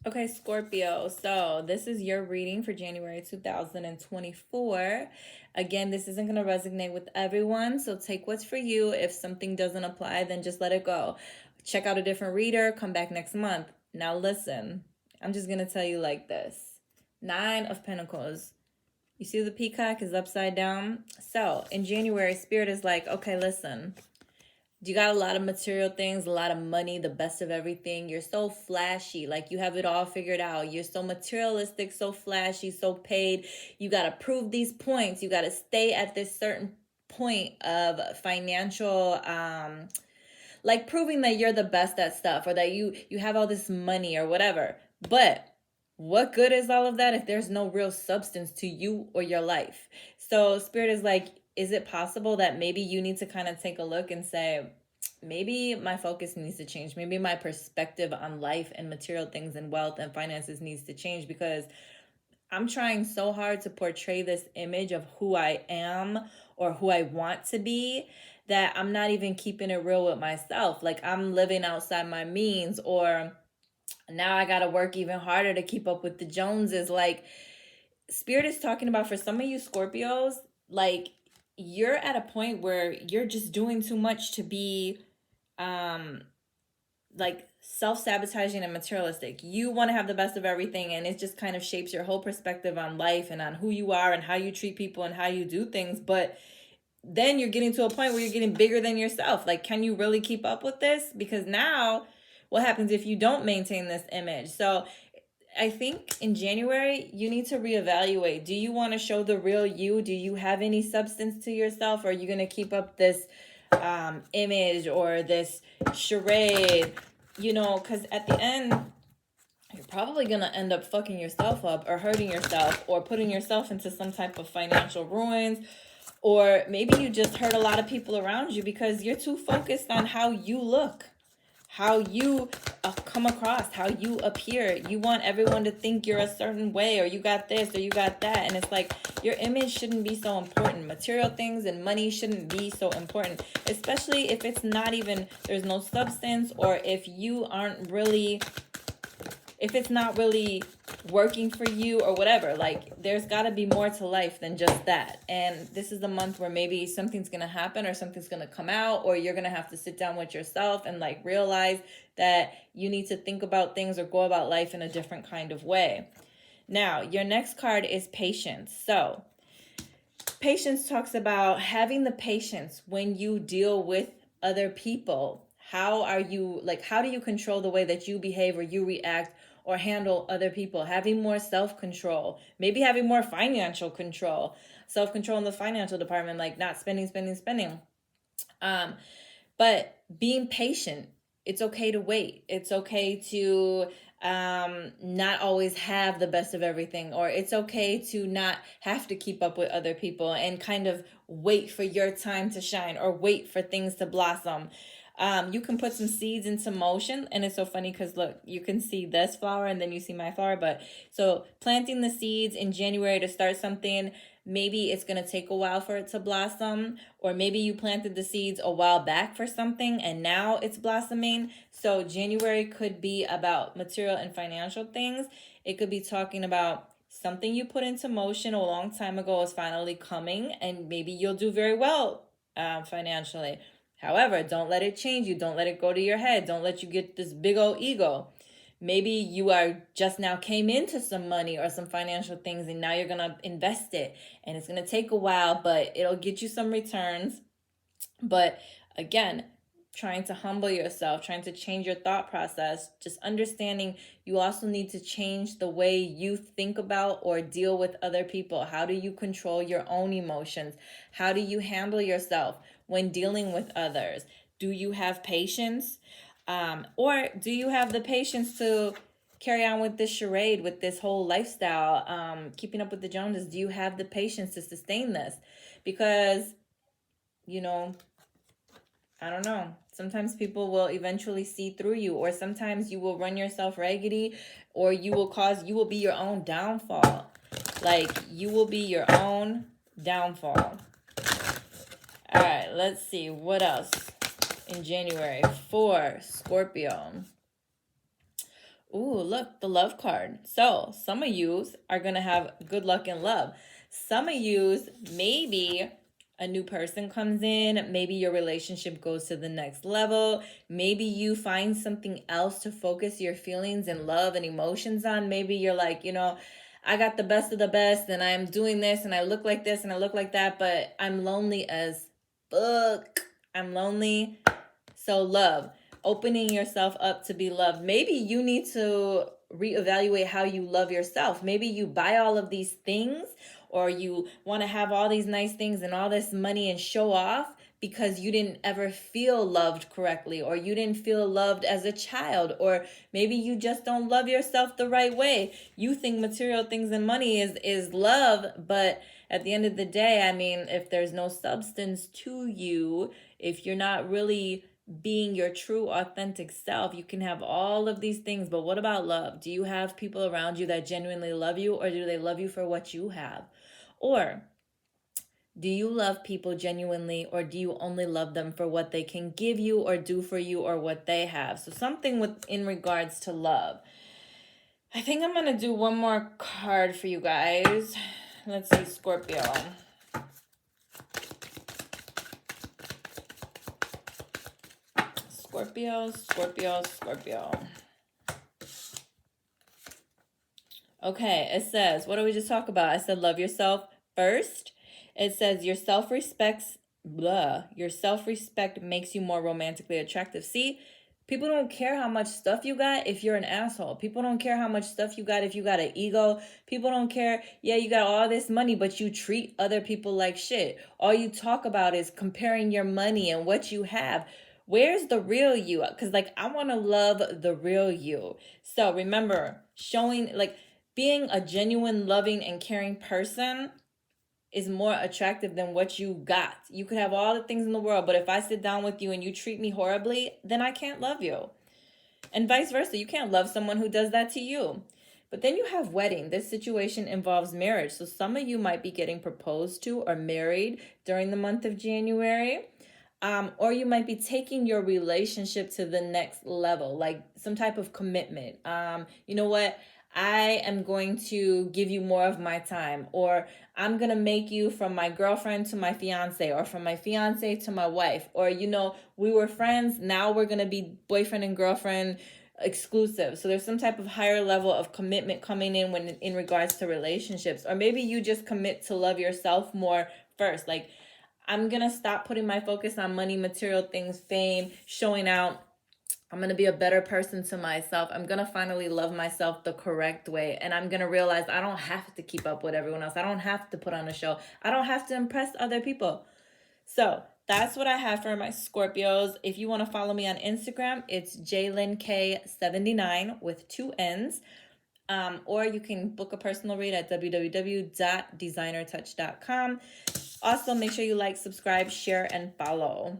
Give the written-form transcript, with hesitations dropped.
Okay, Scorpio. So this is your reading for January 2024. Again, this isn't going to resonate with everyone. So take what's for you. If something doesn't apply, then just let it go. Check out a different reader. Come back next month. Now listen, I'm just going to tell you like this. 9 of Pentacles. You see the peacock is upside down? So in January, Spirit is like, okay, listen. You got a lot of material things, a lot of money, the best of everything. You're so flashy, like you have it all figured out. You're so materialistic, so flashy, so paid. You got to prove these points. You got to stay at this certain point of financial like proving that you're the best at stuff, or that you have all this money or whatever. But what good is all of that if there's no real substance to you or your life? So Spirit is like, is it possible that maybe you need to kind of take a look and say, maybe my focus needs to change. Maybe my perspective on life and material things and wealth and finances needs to change, because I'm trying so hard to portray this image of who I am or who I want to be, that I'm not even keeping it real with myself. Like I'm living outside my means, or now I got to work even harder to keep up with the Joneses. Like Spirit is talking about, for some of you Scorpios, like you're at a point where you're just doing too much to be like self-sabotaging and materialistic. You want to have the best of everything, and it just kind of shapes your whole perspective on life and on who you are and how you treat people and how you do things. But then you're getting to a point where you're getting bigger than yourself. Like, can you really keep up with this? Because now what happens if you don't maintain this image? So I think in January, you need to reevaluate. Do you want to show the real you? Do you have any substance to yourself? Or are you going to keep up this image or this charade? You know, because at the end, you're probably going to end up fucking yourself up or hurting yourself or putting yourself into some type of financial ruins. Or maybe you just hurt a lot of people around you because you're too focused on how you look, how you come across, how you appear. You want everyone to think you're a certain way, or you got this or you got that. And it's like, your image shouldn't be so important. Material things and money shouldn't be so important, especially if it's not even, there's no substance, or if you aren't really, if it's not really working for you or whatever. Like there's got to be more to life than just that. And this is the month where maybe something's going to happen or something's going to come out, or you're going to have to sit down with yourself and like realize that you need to think about things or go about life in a different kind of way. Now, your next card is patience. So patience talks about having the patience when you deal with other people. How are you, like, how do you control the way that you behave or you react or handle other people? Having more self-control, maybe having more financial control, self-control in the financial department, like not spending. But being patient, it's okay to wait. It's okay to not always have the best of everything, or it's okay to not have to keep up with other people and kind of wait for your time to shine or wait for things to blossom. You can put some seeds into motion, and it's so funny because look, you can see this flower and then you see my flower. But so planting the seeds in January to start something, maybe it's going to take a while for it to blossom, or maybe you planted the seeds a while back for something and now it's blossoming. So January could be about material and financial things. It could be talking about something you put into motion a long time ago is finally coming, and maybe you'll do very well financially. However, don't let it change you. Don't let it go to your head. Don't let you get this big old ego. Maybe you are just now came into some money or some financial things, and now you're going to invest it, and it's going to take a while, but it'll get you some returns. But again, trying to humble yourself, trying to change your thought process, just understanding you also need to change the way you think about or deal with other people. How do you control your own emotions? How do you handle yourself when dealing with others? Do you have patience? Or do you have the patience to carry on with this charade, with this whole lifestyle, keeping up with the Joneses? Do you have the patience to sustain this? Because, you know, I don't know. Sometimes people will eventually see through you, or sometimes you will run yourself raggedy, or you will be your own downfall. Like, you will be your own downfall. All right, let's see what else in January for Scorpio. Ooh, look, the love card. So some of yous are going to have good luck in love. Some of yous, maybe a new person comes in. Maybe your relationship goes to the next level. Maybe you find something else to focus your feelings and love and emotions on. Maybe you're like, I got the best of the best and I'm doing this and I look like this and I look like that, but I'm lonely as fuck. I'm lonely. So love, opening yourself up to be loved. Maybe you need to reevaluate how you love yourself. Maybe you buy all of these things, or you want to have all these nice things and all this money and show off because you didn't ever feel loved correctly, or you didn't feel loved as a child, or maybe you just don't love yourself the right way. You think material things and money is love, but at the end of the day, I mean, if there's no substance to you, if you're not really being your true authentic self, you can have all of these things, but what about love? Do you have people around you that genuinely love you, or do they love you for what you have? Or do you love people genuinely, or do you only love them for what they can give you or do for you or what they have? So something with in regards to love. I think I'm gonna do one more card for you guys. Let's see, Scorpio. Scorpio. Okay, it says, what did we just talk about? I said love yourself first. It says your self-respect makes you more romantically attractive. See, people don't care how much stuff you got if you're an asshole. People don't care how much stuff you got if you got an ego. People don't care, yeah, you got all this money, but you treat other people like shit. All you talk about is comparing your money and what you have. Where's the real you? Because, like, I want to love the real you. So remember, being a genuine, loving, and caring person is more attractive than what you got. You could have all the things in the world, but if I sit down with you and you treat me horribly, then I can't love you. And vice versa. You can't love someone who does that to you. But then you have wedding. This situation involves marriage. So some of you might be getting proposed to or married during the month of January. Or you might be taking your relationship to the next level, like some type of commitment. You know what? I am going to give you more of my time, or I'm going to make you from my girlfriend to my fiance, or from my fiance to my wife, or, we were friends. Now we're going to be boyfriend and girlfriend exclusive. So there's some type of higher level of commitment coming in when in regards to relationships. Or maybe you just commit to love yourself more first. Like, I'm going to stop putting my focus on money, material things, fame, showing out. I'm going to be a better person to myself. I'm going to finally love myself the correct way. And I'm going to realize I don't have to keep up with everyone else. I don't have to put on a show. I don't have to impress other people. So that's what I have for my Scorpios. If you want to follow me on Instagram, it's JLynK79 with 2 N's. Or you can book a personal read at www.designertouch.com. Also, make sure you like, subscribe, share, and follow.